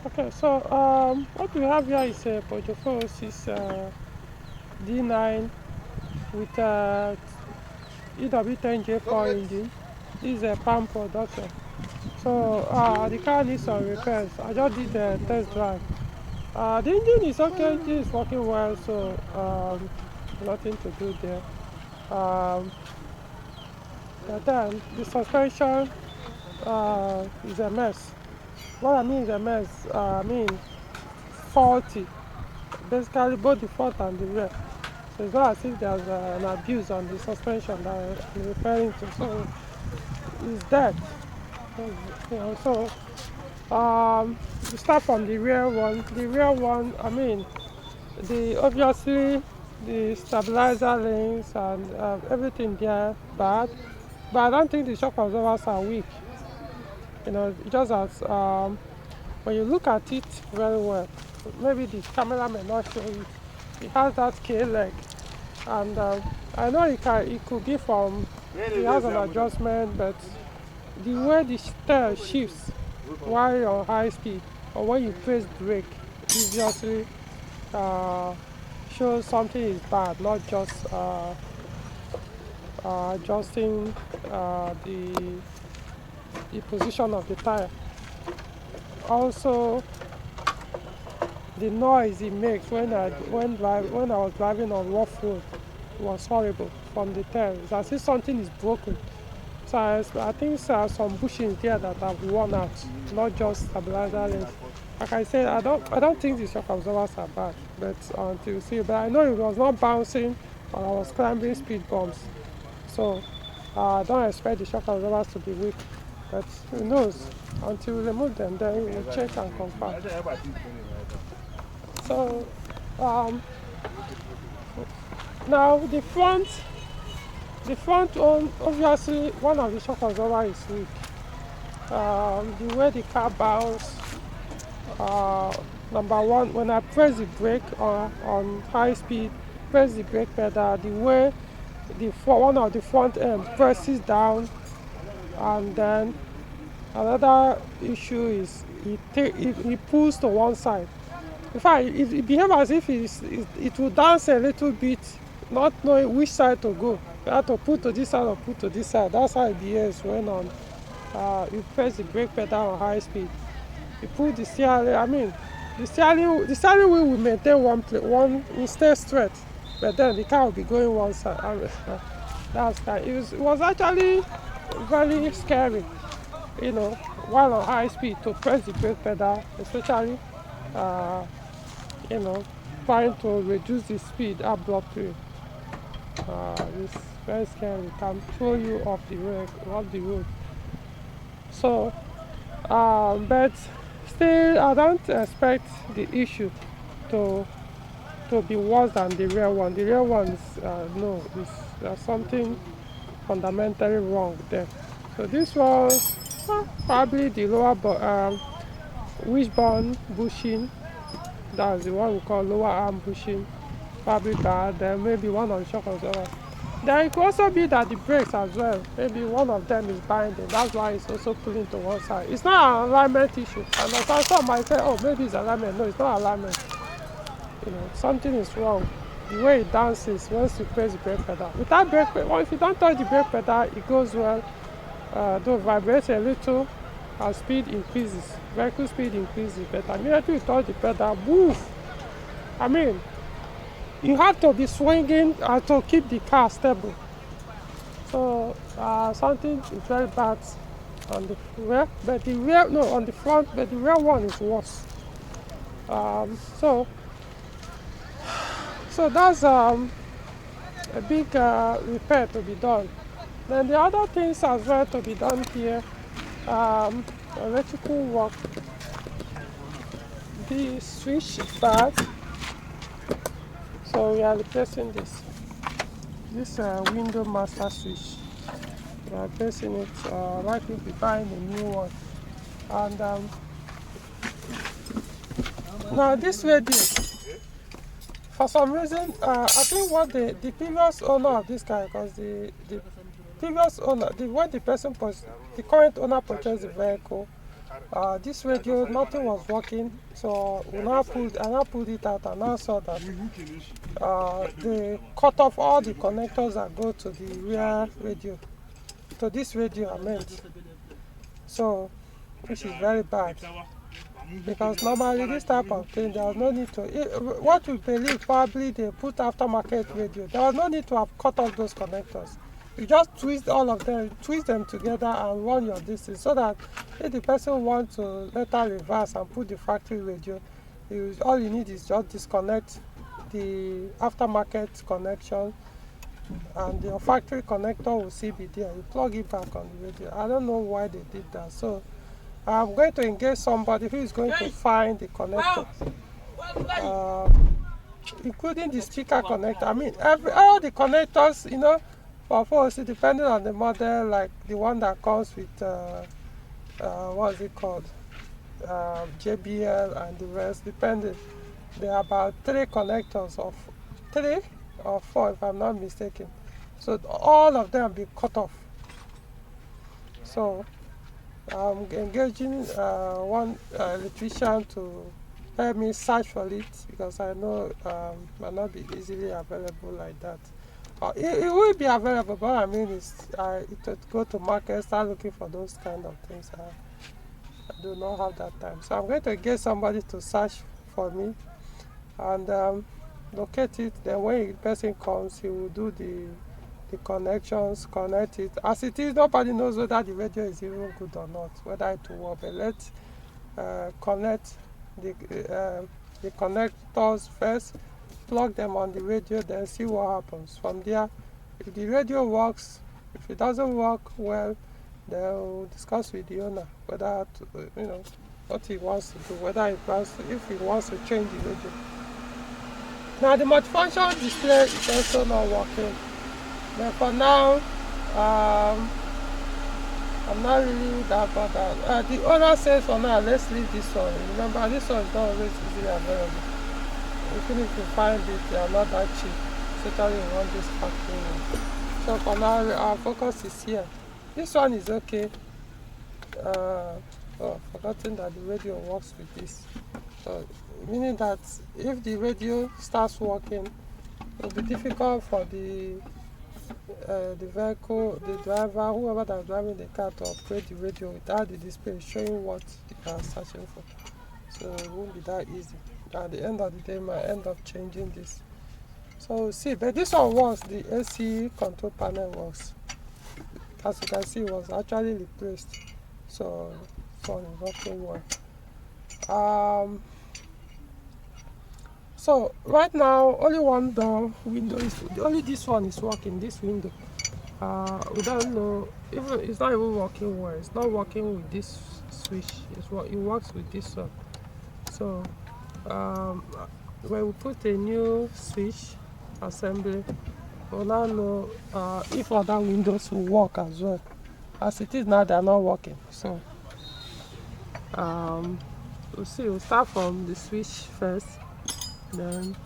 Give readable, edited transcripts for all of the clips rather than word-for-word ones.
Okay, so what we have here is a Peugeot 6 D9 with EW10J4 engine. This is a palm production. So the car needs some repairs. I just did a test drive. The engine is okay, engine is working well, so nothing to do there. But then the suspension is a mess. What I mean is a mess, I mean faulty. Basically both the front and the rear. So it's not as if there's an abuse on the suspension that I'm referring to. So it's dead. So we start from the rear one. The rear one, I mean, obviously the stabilizer links and everything there bad, but I don't think the shock absorbers are weak. Just as when you look at it very well, maybe the camera may not show it. It has that K leg, and I know it could be from it has an adjustment, but the way the steer shifts while you're on high speed or when you press brake, obviously shows something is bad, not just adjusting the position of the tire. Also, the noise it makes when I was driving on rough road was horrible from the tail. It's as if something is broken. So I think some bushings there that have worn out, not just stabilizer links. Like I said, I don't think the shock absorbers are bad, but until you see. But I know it was not bouncing, or I was climbing speed bumps. So I don't expect the shock absorbers to be weak. But who knows? Until we remove them, then we will check and confirm. So now the front one, obviously one of the shock absorbers is weak. The way the car bounce, number one, when I press the brake on high speed, press the brake pedal, the way one of the front end presses down, and then another issue is it pulls to one side. In fact, it behaves as if it will dance a little bit, not knowing which side to go. You have to put to this side or put to this side. That's how it behaves when you press the brake pedal on high speed. You pull the steering. I mean, the steering wheel will maintain one will stay straight, but then the car will be going one side. That's kind. It was actually very scary, while on high speed to press the brake pedal, especially, trying to reduce the speed abruptly. It's very scary. It can throw you off the road. So, but still, I don't expect the issue to be worse than the real one. The real one is no, there's something fundamentally wrong there. So this was probably the lower wishbone bushing. That's the one we call lower arm bushing. Probably bad. Then maybe one on the shock absorber. Then it could also be that the brakes as well. Maybe one of them is binding. That's why it's also pulling to one side. It's not an alignment issue. And some might say, oh, maybe it's alignment. No, it's not alignment. Something is wrong. The way it dances once you press the brake pedal. Without brake pedal, if you don't touch the brake pedal, it goes well. Though it vibrates a little as speed increases. Vehicle speed increases. But immediately you touch the pedal, woof! I mean, you have to be swinging to keep the car stable. So something is very bad on the rear, but on the front, but the rear one is worse. So that's a big repair to be done. Then the other things as well to be done here, electrical work. The switch back. So we are replacing this window master switch. We are replacing it. Likely be buying a new one. And now this radio, for some reason, I think what the previous owner of this car, because the previous owner, when the current owner purchased the vehicle, this radio, nothing was working. So I now pulled it out and I saw that they cut off all the connectors that go to the rear radio, to this radio I meant. So, which is very bad. Because normally this type of thing, there was no need to, what we believe probably they put aftermarket radio, there was no need to have cut off those connectors. You just twist all of them, twist them together and run your distance, so that if the person wants to later reverse and put the factory radio, all you need is just disconnect the aftermarket connection and your factory connector will still be there. You plug it back on the radio. I don't know why they did that. So I'm going to engage somebody who is going to find the connector, including the speaker connector. I mean, all the connectors, you know, for phones, depending on the model, like the one that comes with, what is it called, JBL and the rest, depending. There are about 3 connectors, of 3 or 4 if I'm not mistaken. So all of them be cut off. So I'm engaging one electrician to help me search for it, because I know it might not be easily available like that. It will be available, but I mean it would go to market, start looking for those kind of things. I do not have that time. So I'm going to get somebody to search for me and locate it. Then when the person comes, he will do the connections, connect it. As it is, nobody knows whether the radio is even good or not, whether it will work. But let's connect the connectors first, plug them on the radio, then see what happens. From there, if the radio works, if it doesn't work well, then we'll discuss with the owner whether what he wants to do, if he wants to change the radio. Now the multifunction display is also not working. But for now, I'm not really that bothered. The owner says for now, let's leave this one. Remember, this one is not always easily available. Even if you find it, they are not that cheap. Especially you want this factory one. So for now, our focus is here. This one is okay. Forgotten that the radio works with this. So, meaning that if the radio starts working, it will be difficult for the vehicle, the driver, whoever that's driving the car, to operate the radio without the display showing what you are searching for. So it won't be that easy. At the end of the day, I might end up changing this. So we'll see. But this one works. The AC control panel works. As you can see, it was actually replaced. So this one is working well. So right now, only one door window only this one is working. This window, we don't know. It's not even working well. It's not working with this switch. It works with this one. So when we put a new switch assembly, we'll now know if other windows will work as well. As it is now, they are not working. So we'll see. We'll start from the switch first. Then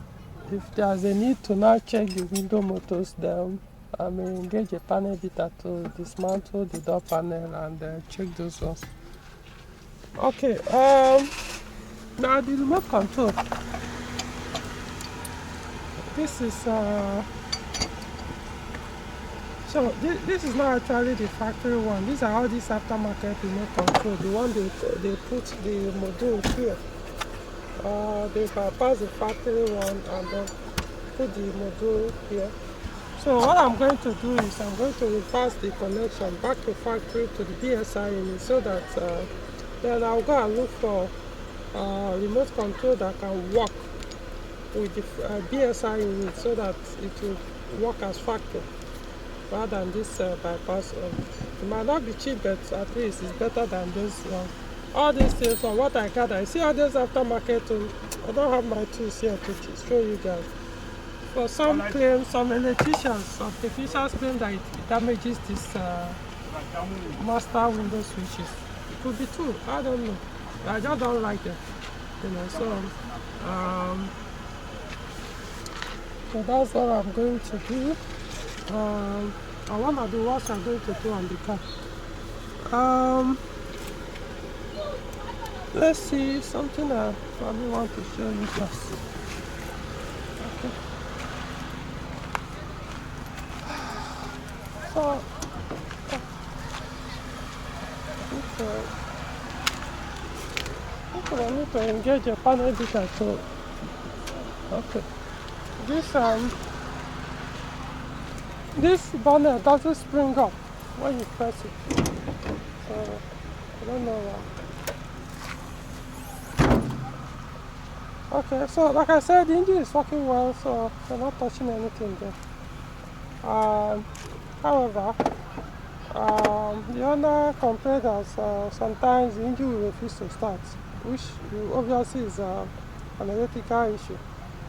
if there's a need to now check the window motors, then I may engage a panel beater to dismantle the door panel and check those ones. Okay, now the remote control. This is so this is not actually the factory one. These are all these aftermarket remote control. The one they put the module here. They bypass the factory one and then put the module here. So what I'm going to do is I'm going to reverse the connection back to factory to the BSI unit, so that then I'll go and look for remote control that can work with the BSI unit, so that it will work as factory rather than this bypass. It might not be cheap, but at least it's better than this one. All these things, from what I gather, I see all this aftermarket too. I don't have my tools here to show you guys. For some claims, some electricians, some technicians claim that it damages this master window switches. It could be true, I don't know. I just don't like them. So that's what I'm going to do. And one of the works I'm going to do on the car. Let's see something I probably want to show you first. Okay. So I need to engage a panel editor. So okay. This this bonnet doesn't spring up when you press it. So I don't know why. Okay, so like I said, the engine is working well, so we're not touching anything there. However, the owner complained that sometimes the engine will refuse to start, which obviously is an electrical issue.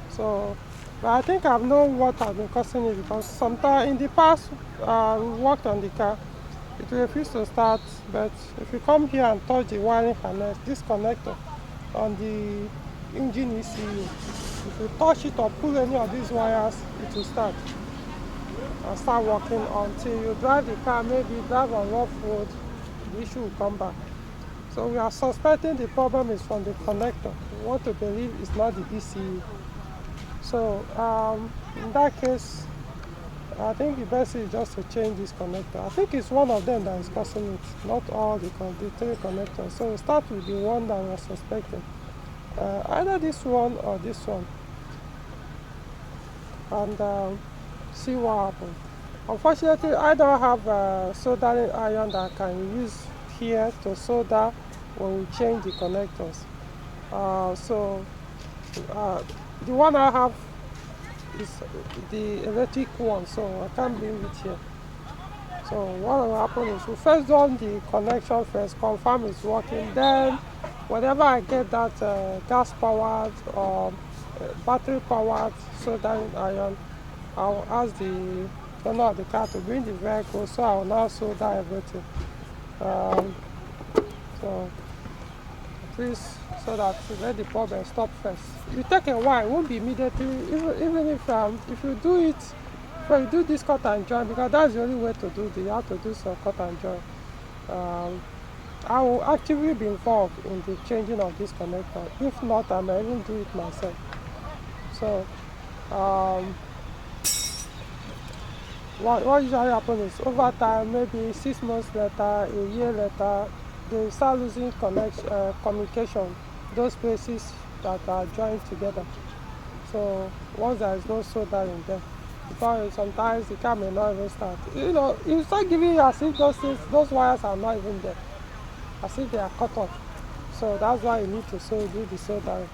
So, but I think I've known what has been causing it, because sometimes in the past we worked on the car, it will refuse to start. But if you come here and touch the wiring harness, this connector on the engine ECU, if you touch it or pull any of these wires, it will start and start working until you drive the car, maybe drive on rough road, the issue will come back. So we are suspecting the problem is from the connector. We want to believe it's not the ECU. So in that case, I think the best is just to change this connector. I think it's one of them that is causing it, not all the three connectors. So we'll start with the one that we are suspecting. Either this one or this one, and see what happens. Unfortunately, I don't have a soldering iron that I can use here to solder when we change the connectors. The one I have is the electric one, so I can't bring it here. So what will happen is we first do the connection first, confirm it's working, then whenever I get that gas powered or battery powered soldering iron, I'll ask the owner of the car to bring the vehicle, so I will now solder everything. So please, so that let the problem stop first. It will take a while, it won't be immediately, even if you do it, when you do this cut and join, because that's the only way to do it, you have to do some cut and join. I will actively be involved in the changing of this connector. If not, I may even do it myself. So what usually happens is over time, maybe 6 months later, a year later, they start losing communication, those places that are joined together. So once there is no solder in them, because sometimes the car may not even start. You start giving as if those wires are not even there, as if they are cut off. So that's why you need to do the soldering.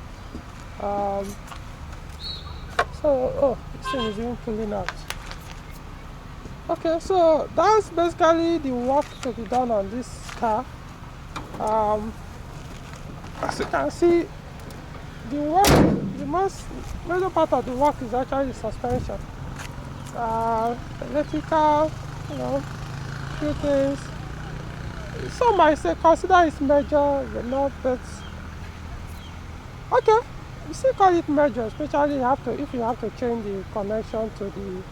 This thing is even pulling out. Okay, so that's basically the work to be done on this car. As you can see, the most major part of the work is actually the suspension. Electrical, few things. Some might say consider it major, not, but okay, you still call it major, especially if you have to change the connection to the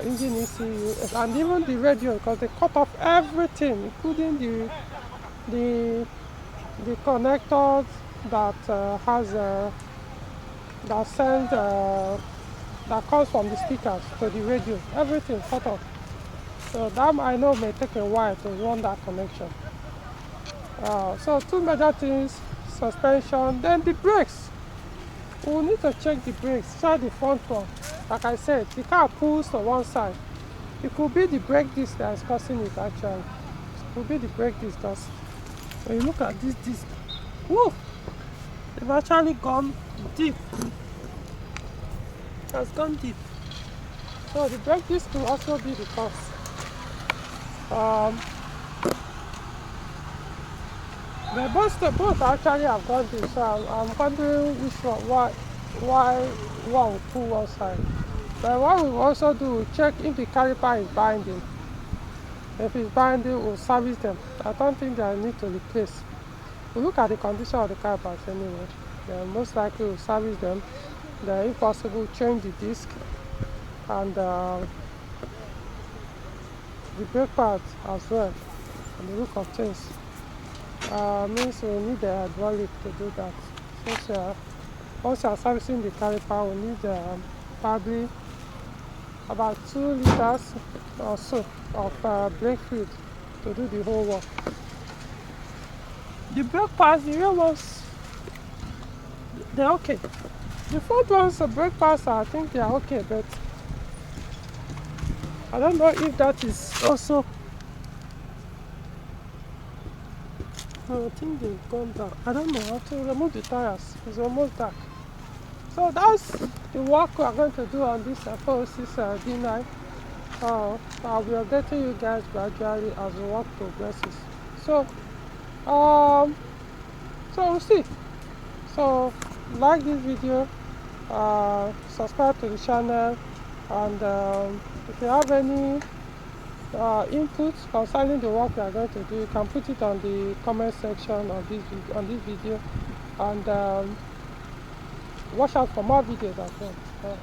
engine ECU and even the radio, because they cut off everything, including the connectors that that comes from the speakers to the radio. Everything cut off. So that I know may take a while to run that connection. So two major things: suspension, then the brakes. We will need to check the brakes, check the front one. Like I said, the car pulls to one side. It could be the brake disc that is causing it actually. It could be the brake disc, because when you look at this disc, whoa, they've actually gone deep. It has gone deep. So the brake disc will also be the cause. Both actually have gone deep, so I'm wondering which one, why one will pull one side. But what we will also do, we check if the caliper is binding. If it's binding, we'll service them. I don't think they need to replace. We'll look at the condition of the calipers anyway. Then most likely we'll service them. Then if possible, change the disc and the brake pads as well, and the look of things. means we need the hydraulic to do that. Since once you are servicing the caliper, we need probably about 2 liters or so of brake fluid to do the whole work. The brake pads, the real ones, they're okay. The front ones, the brake pads, I think they are okay, but I don't know if that is also. I think they've gone down. I don't know how to remove the tires. It's almost dark. So that's the work we are going to do on this 406 D9. I'll be updating you guys gradually as the work progresses. So, so we'll see. So, like this video, subscribe to the channel, and if you have any input concerning the work we are going to do, you can put it on the comment section of this video, and watch out for more videos as well.